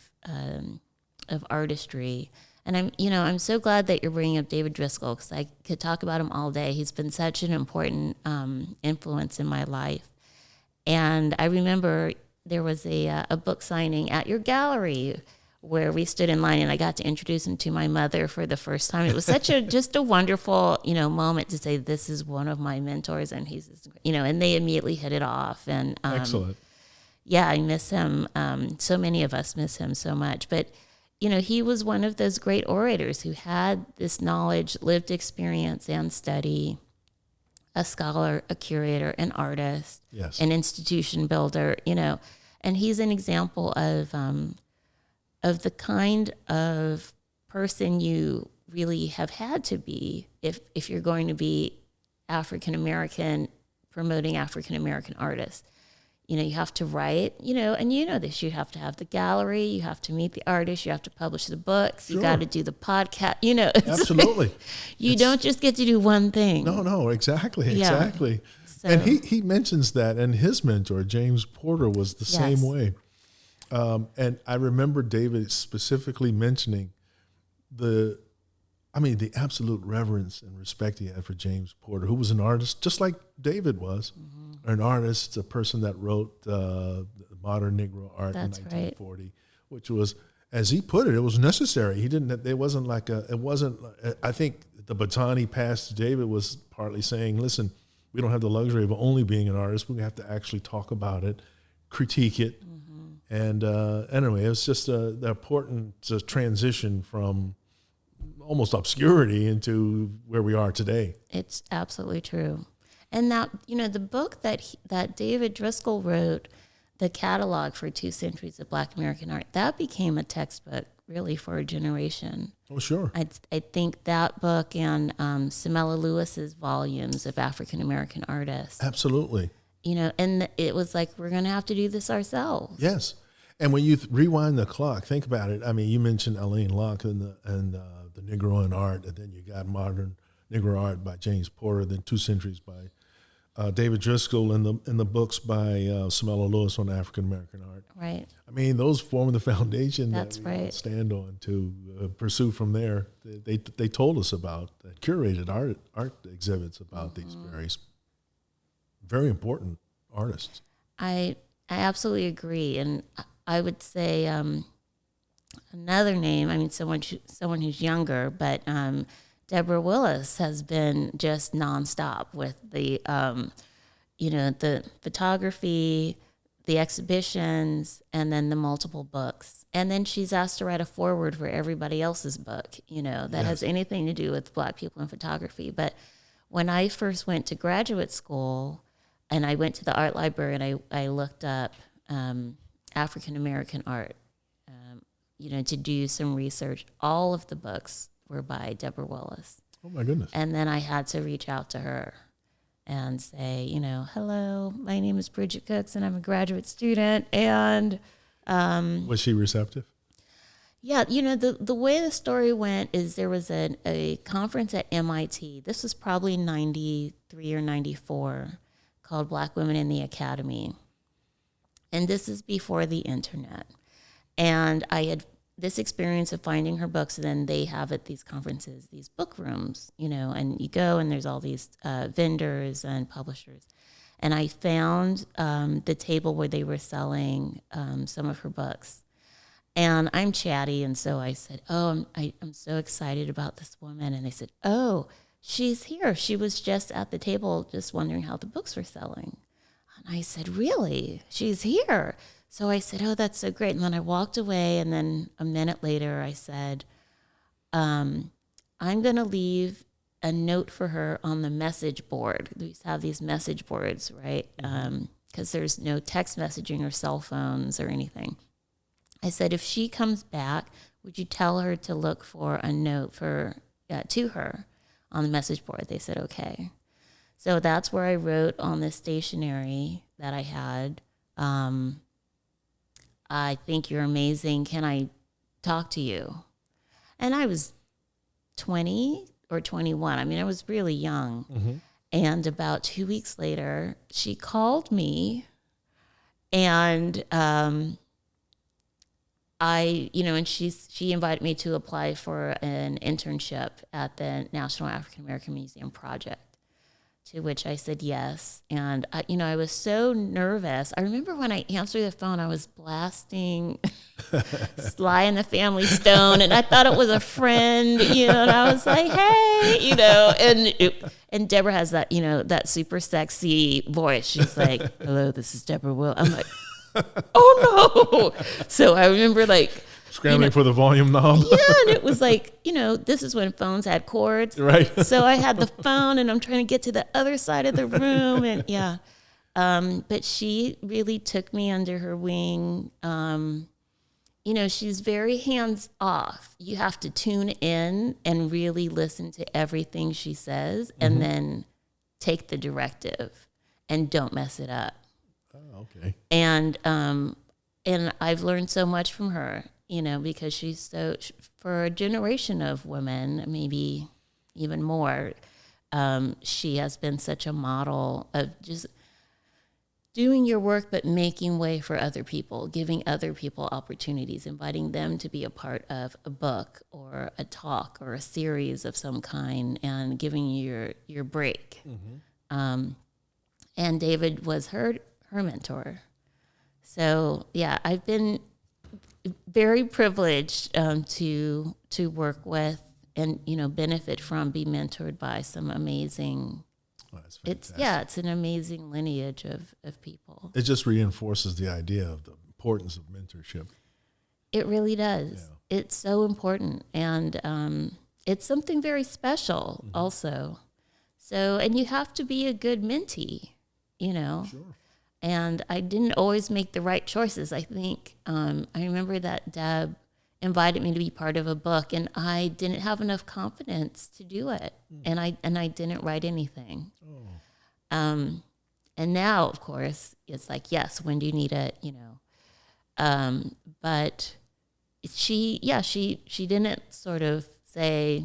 artistry. And I'm so glad that you're bringing up David Driscoll because I could talk about him all day. He's been such an important influence in my life. And I remember there was a book signing at your gallery where we stood in line and I got to introduce him to my mother for the first time. It was such just a wonderful, moment to say, this is one of my mentors and he's, and they immediately hit it off. And excellent. Yeah, I miss him. So many of us miss him so much. But, he was one of those great orators who had this knowledge, lived experience and study, a scholar, a curator, an artist, yes, an institution builder, and he's an example of the kind of person you really have had to be if you're going to be African American, promoting African American artists. You have to write, and this, you have to have the gallery, you have to meet the artists, you have to publish the books, you got to do the podcast, Absolutely. You don't just get to do one thing. No, exactly. So, and he mentions that, and his mentor, James Porter, was the same way. And I remember David specifically mentioning the absolute reverence and respect he had for James Porter, who was an artist just like David was, an artist, a person that wrote Modern Negro Art in 1940, which was, as he put it, it was necessary. I think the baton he passed to David was partly saying, listen, we don't have the luxury of only being an artist. We have to actually talk about it, critique it. And anyway, it was just the important transition from almost obscurity into where we are today. It's absolutely true. And that, the book that David Driscoll wrote, the catalog for 2 centuries of Black American art, that became a textbook really for a generation. Oh, sure. I think that book and Samela Lewis's volumes of African American artists. Absolutely. And it was like, we're going to have to do this ourselves. Yes. And when you rewind the clock, think about it. I mean, you mentioned Alain Locke and the Negroid art, and then you got modern Negro art by James Porter, then 2 centuries by David Driscoll, and the books by Samela Lewis on African American art. Right. I mean, those form the foundation That's that we right. stand on to pursue from there. They told us about curated art exhibits about these very important artists. I absolutely agree, and I would say another name. I mean, someone who's younger, but Deborah Willis has been just nonstop with the the photography, the exhibitions, and then the multiple books. And then she's asked to write a foreword for everybody else's book, that has anything to do with Black people in photography. But when I first went to graduate school, and I went to the art library and I looked up African American art, to do some research. All of the books were by Deborah Willis. Oh my goodness. And then I had to reach out to her and say, hello, my name is Bridget Cooks and I'm a graduate student. And was she receptive? Yeah, the way the story went is there was a conference at MIT. This was probably 93 or 94, called Black Women in the Academy. And this is before the internet. And I had this experience of finding her books, and then they have at these conferences, these book rooms, and you go and there's all these vendors and publishers. And I found the table where they were selling some of her books. And I'm chatty, and so I said, I'm so excited about this woman. And they said, oh, she's here. She was just at the table just wondering how the books were selling. And I said, really? She's here? So I said, oh, that's so great. And then I walked away, and then a minute later I said, I'm going to leave a note for her on the message board. We used to have these message boards, right? Because there's no text messaging or cell phones or anything. I said, if she comes back, would you tell her to look for a note to her on the message board? They said, okay. So that's where I wrote on the stationery that I had, I think you're amazing. Can I talk to you? And I was 20 or 21. I mean, I was really young. Mm-hmm. And about 2 weeks later, she called me, and and she invited me to apply for an internship at the National African American Museum project, to which I said yes. And I was so nervous. I remember when I answered the phone, I was blasting Sly and the Family Stone, and I thought it was a friend, and I was like, hey, and Deborah has that, that super sexy voice. She's like, hello, this is Deborah Will. I'm like, oh no. So I remember scrambling for the volume knob. Yeah, and it was like, this is when phones had cords. Right. So I had the phone, and I'm trying to get to the other side of the room, and yeah. But she really took me under her wing. She's very hands off. You have to tune in and really listen to everything she says, and then take the directive and don't mess it up. Oh, okay. And I've learned so much from her, because she's for a generation of women, maybe even more, she has been such a model of just doing your work, but making way for other people, giving other people opportunities, inviting them to be a part of a book or a talk or a series of some kind, and giving you your break. Mm-hmm. And David was her mentor. So yeah, I've been very privileged to work with and benefit from, be mentored by some amazing Oh, that's fantastic. It's an amazing lineage of people. It just reinforces the idea of the importance of mentorship. It really does. Yeah. It's so important. And it's something very special also. So, and you have to be a good mentee, you know. Sure. And I didn't always make the right choices. I think I remember that Deb invited me to be part of a book, and I didn't have enough confidence to do it, and I didn't write anything. Oh. And now, of course, it's like, yes, when do you need it? You know, but she didn't sort of say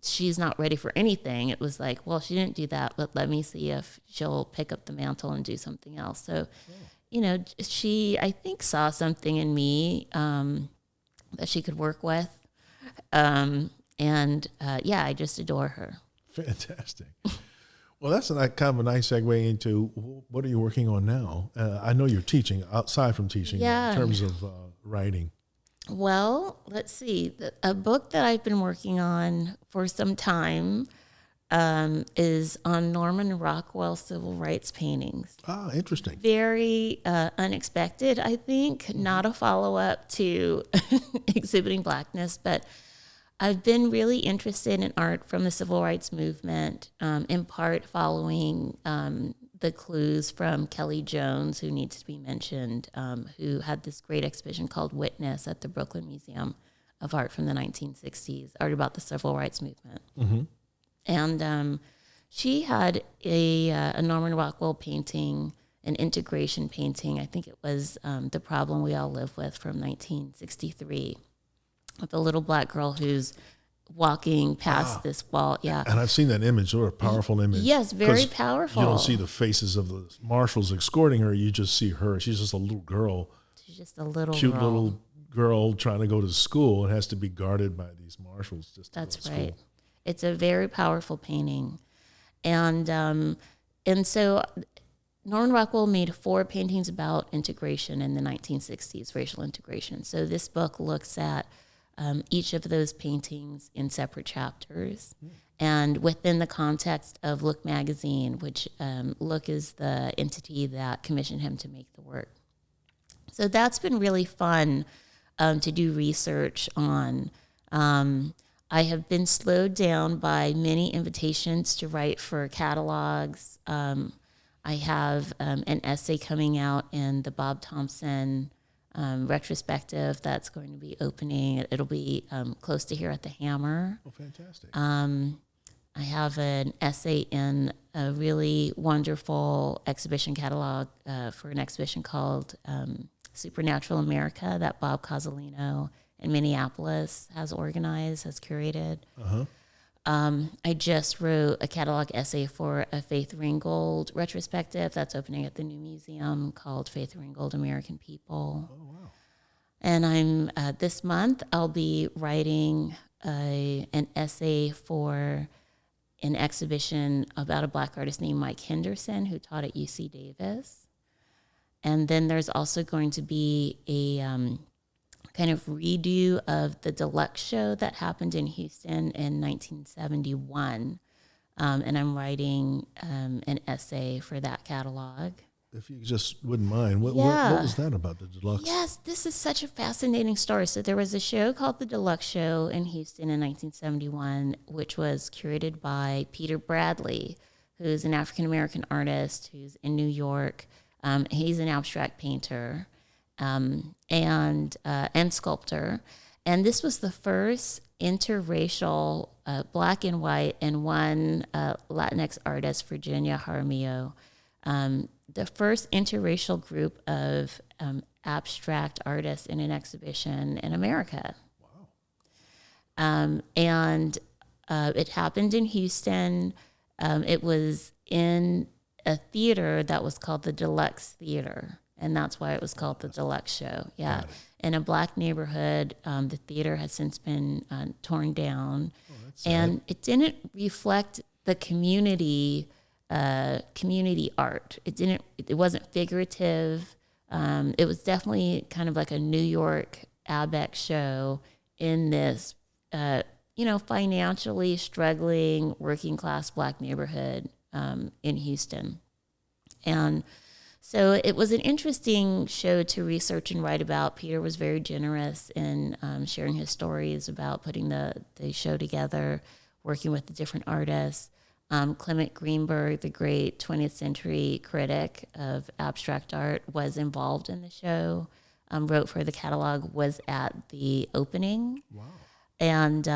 she's not ready for anything. It was like, well, she didn't do that, but let me see if she'll pick up the mantle and do something else. So, you know, she, I think, saw something in me that she could work with. I just adore her. Fantastic. Well, that's kind of a nice segue into what are you working on now? I know you're teaching, outside from teaching, in terms of writing. Well, let's see. A book that I've been working on for some time is on Norman Rockwell civil rights paintings. Ah, interesting. Very unexpected, I think. Not a follow-up to exhibiting Blackness, but I've been really interested in art from the civil rights movement, in part following the clues from Kelly Jones, who needs to be mentioned, who had this great exhibition called Witness at the Brooklyn Museum of Art from the 1960s, art about the civil rights movement. Mm-hmm. And she had a Norman Rockwell painting, an integration painting. I think it was The Problem We All Live With from 1963, with a little black girl who's walking past this wall. Yeah. And I've seen that image, sort of powerful image. Yes, very powerful. You don't see the faces of the marshals escorting her. You just see her. She's just a little girl. She's just a little cute girl. Little girl trying to go to school and has to be guarded by these marshals. That's right. School. It's a very powerful painting. And so Norman Rockwell made 4 paintings about integration in the 1960s, racial integration. So this book looks at each of those paintings in separate chapters, and within the context of Look magazine, which Look is the entity that commissioned him to make the work. So that's been really fun to do research on. I have been slowed down by many invitations to write for catalogs. I have an essay coming out in the Bob Thompson retrospective that's going to be opening. It'll be close to here at the Hammer. Oh, fantastic. I have an essay in a really wonderful exhibition catalog for an exhibition called Supernatural America that Bob Cozzolino in Minneapolis has organized, has curated. Uh-huh. I just wrote a catalog essay for a Faith Ringgold retrospective that's opening at the new museum called Faith Ringgold American People. Oh, wow. And I'm this month I'll be writing an essay for an exhibition about a black artist named Mike Henderson who taught at UC Davis. And then there's also going to be a kind of redo of the Deluxe show that happened in Houston in 1971. And I'm writing an essay for that catalog. If you just wouldn't mind, what was that about, the Deluxe? Yes, this is such a fascinating story. So there was a show called the Deluxe Show in Houston in 1971, which was curated by Peter Bradley, who's an African-American artist who's in New York. He's an abstract painter and sculptor. And this was the first interracial black and white and one Latinx artist, Virginia Jaramillo, the first interracial group of abstract artists in an exhibition in America. Wow. And it happened in Houston. It was in a theater that was called the Deluxe Theater, and that's why it was called the Deluxe Show. Yeah, in a black neighborhood. The theater has since been torn down, and it didn't reflect the community art. It wasn't figurative. It was definitely kind of like a New York ABEC show in this financially struggling working class Black neighborhood in Houston. And so it was an interesting show to research and write about. Peter was very generous in sharing his stories about putting the show together, working with the different artists. Clement Greenberg, the great 20th century critic of abstract art, was involved in the show, wrote for the catalog, was at the opening. Wow. And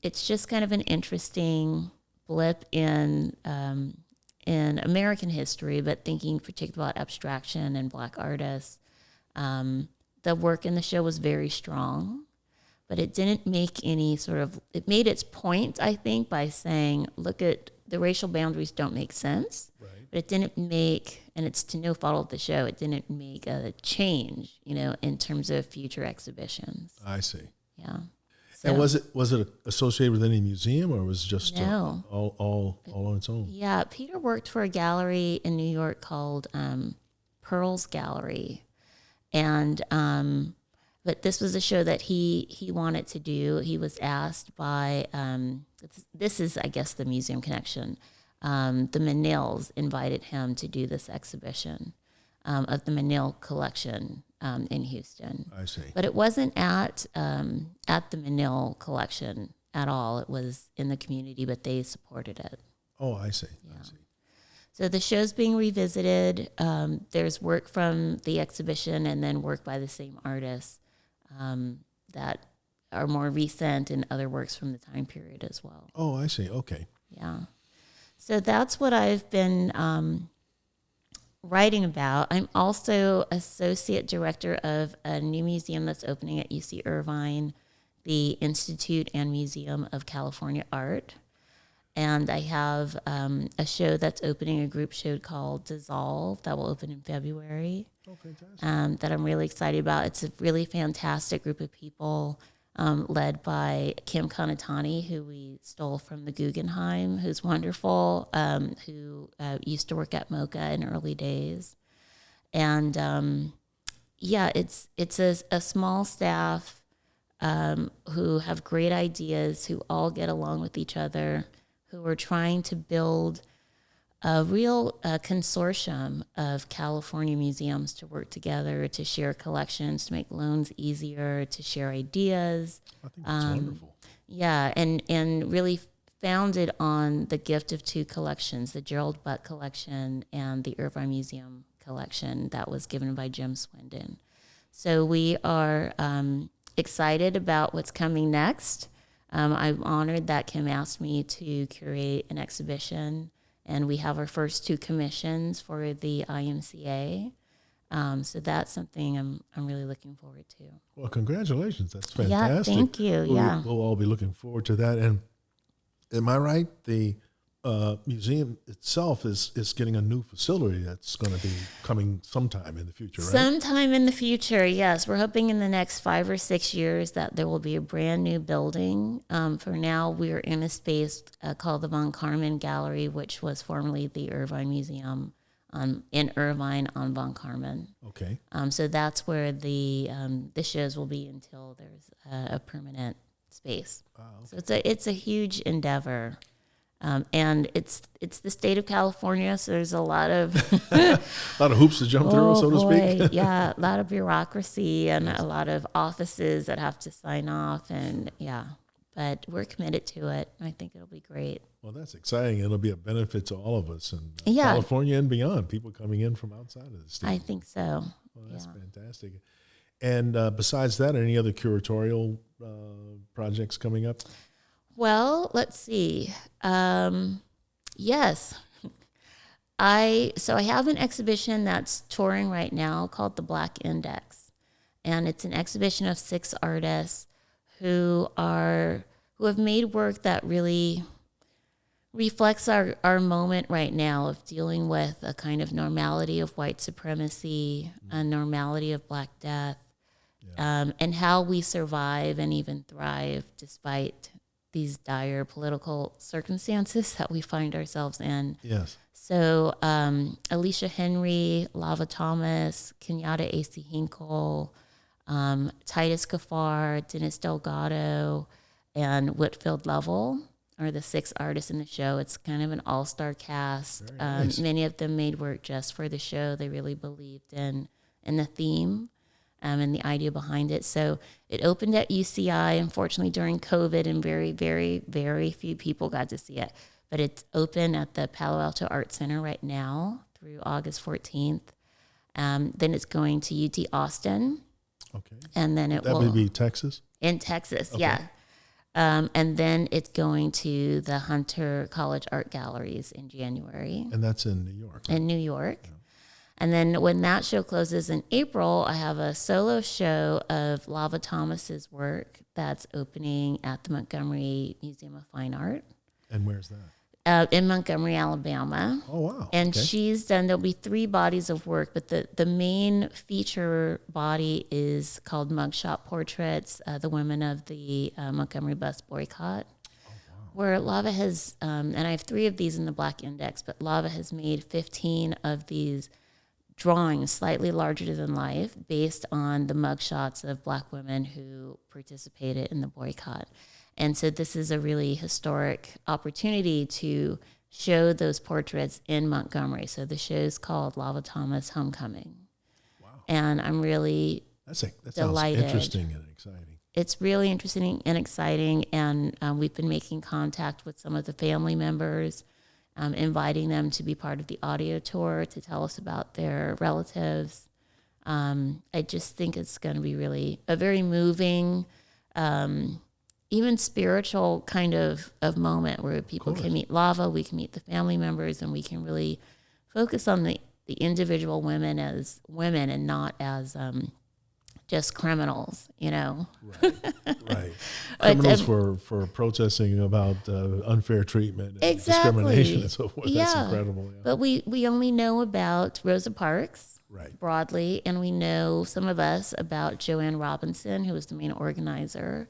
it's just kind of an interesting blip in American history, but thinking particularly about abstraction and Black artists. The work in the show was very strong, but it didn't make it made its point, I think, by saying, look at the racial boundaries don't make sense. Right. But it didn't make, and it's to no fault of the show, it didn't make a change, in terms of future exhibitions. I see. Yeah. And was it associated with any museum, or was it just No. all on its own? Yeah, Peter worked for a gallery in New York called Pearl's Gallery, and but this was a show that he wanted to do. He was asked by this is, I guess, the museum connection. The Menils invited him to do this exhibition of the Menil collection in Houston. I see. But it wasn't at the Menil collection at all. It was in the community, but they supported it. Oh, I see. Yeah. I see. So the show's being revisited. There's work from the exhibition and then work by the same artists that are more recent, and other works from the time period as well. Oh, I see. Okay. Yeah. So that's what I've been writing about. I'm also associate director of a new museum that's opening at UC Irvine, the Institute and Museum of California Art. And I have a show that's opening, a group show called Dissolve, that will open in February. Oh, fantastic. That I'm really excited about. It's a really fantastic group of people led by Kim Kanatani, who we stole from the Guggenheim, who's wonderful, who used to work at MoCA in early days. And it's a small staff who have great ideas, who all get along with each other, who are trying to build a real consortium of California museums to work together, to share collections, to make loans easier, to share ideas. I think that's wonderful. Yeah, and really founded on the gift of two collections, the Gerald Buck collection and the Irvine Museum collection that was given by Jim Swindon. So we are excited about what's coming next. I'm honored that Kim asked me to curate an exhibition, and we have our first two commissions for the IMCA. So that's something I'm really looking forward to. Well, congratulations. That's fantastic. Yeah, thank you. We'll all be looking forward to that. And am I right? The museum itself is getting a new facility that's going to be coming sometime in the future, right? Sometime in the future, yes. We're hoping in the next 5 or 6 years that there will be a brand new building. For now, we're in a space called the Von Karman Gallery, which was formerly the Irvine Museum in Irvine on Von Karman. Okay. So that's where the shows will be until there's a permanent space. Okay. So it's a huge endeavor. And it's the state of California, so there's a lot of a lot of hoops to jump through, so to speak. Yeah, a lot of bureaucracy and a lot of offices that have to sign off, and but we're committed to it. I think it'll be great. Well, that's exciting. It'll be a benefit to all of us in California and beyond. People coming in from outside of the state. I think so. Well, that's fantastic. And besides that, any other curatorial projects coming up? Well, let's see. Yes. I have an exhibition that's touring right now called the Black Index. And it's an exhibition of 6 artists who have made work that really reflects our moment right now of dealing with a kind of normality of white supremacy, a normality of Black death, and how we survive and even thrive despite these dire political circumstances that we find ourselves in. Yes. So Alicia Henry, Lava Thomas, Kenyatta A.C. Hinkle, Titus Kaffar, Dennis Delgado, and Whitfield Lovell are the 6 artists in the show. It's kind of an all-star cast. Nice. Many of them made work just for the show. They really believed in the theme and the idea behind it. So it opened at UCI, unfortunately, during COVID, and very, very, very few people got to see it. But it's open at the Palo Alto Art Center right now through August 14th. Then it's going to UT Austin. Okay. And then that would be Texas? In Texas, okay. yeah. And then it's going to the Hunter College Art Galleries in January. And that's in New York. In New York. Yeah. And then when that show closes in April, I have a solo show of Lava Thomas's work that's opening at the Montgomery Museum of Fine Art. And where's that? In Montgomery, Alabama. Oh, wow. And okay. she's done, there'll be 3 bodies of work, but the main feature body is called Mugshot Portraits, the women of the Montgomery bus boycott, where Lava has, and I have 3 of these in the Black Index, but Lava has made 15 of these drawings slightly larger than life based on the mugshots of Black women who participated in the boycott. And so this is a really historic opportunity to show those portraits in Montgomery. So the show's called Lava Thomas Homecoming. Wow. And I'm really that delighted. Sounds interesting and exciting. It's really interesting and exciting. And we've been making contact with some of the family members, inviting them to be part of the audio tour to tell us about their relatives. I just think it's going to be really a very moving, even spiritual kind of moment where people can meet Lava, we can meet the family members, and we can really focus on the individual women as women and not as just criminals, you know. Right. Criminals for protesting about unfair treatment and discrimination and so forth. Yeah. That's incredible. Yeah. But we only know about Rosa Parks broadly, and we know, some of us, about Joanne Robinson, who was the main organizer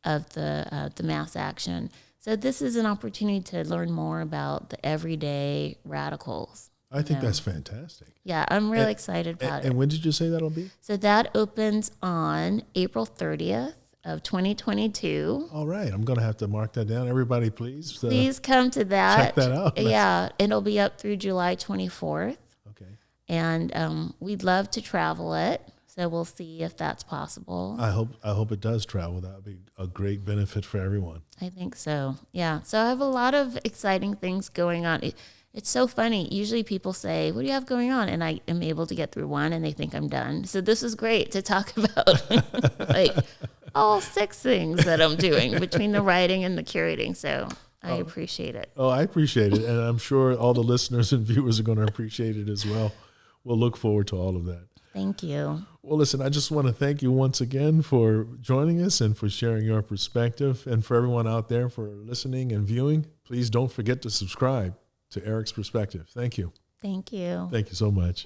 of the mass action. So this is an opportunity to learn more about the everyday radicals. I think that's fantastic. Yeah, I'm really excited about it. And when did you say that'll be? So that opens on April 30th of 2022. All right, I'm going to have to mark that down. Everybody, please come to that. Check that out. Yeah, it'll be up through July 24th. Okay. And we'd love to travel it. So we'll see if that's possible. I hope it does travel. That would be a great benefit for everyone. I think so. Yeah. So I have a lot of exciting things going on. It's so funny. Usually people say, "What do you have going on?" And I am able to get through one and they think I'm done. So this is great to talk about like all 6 things that I'm doing between the writing and the curating. So I appreciate it. Oh, I appreciate it. And I'm sure all the listeners and viewers are going to appreciate it as well. We'll look forward to all of that. Thank you. Well, listen, I just want to thank you once again for joining us and for sharing your perspective. And for everyone out there for listening and viewing, please don't forget to subscribe to Eric's Perspective. Thank you. Thank you. Thank you so much.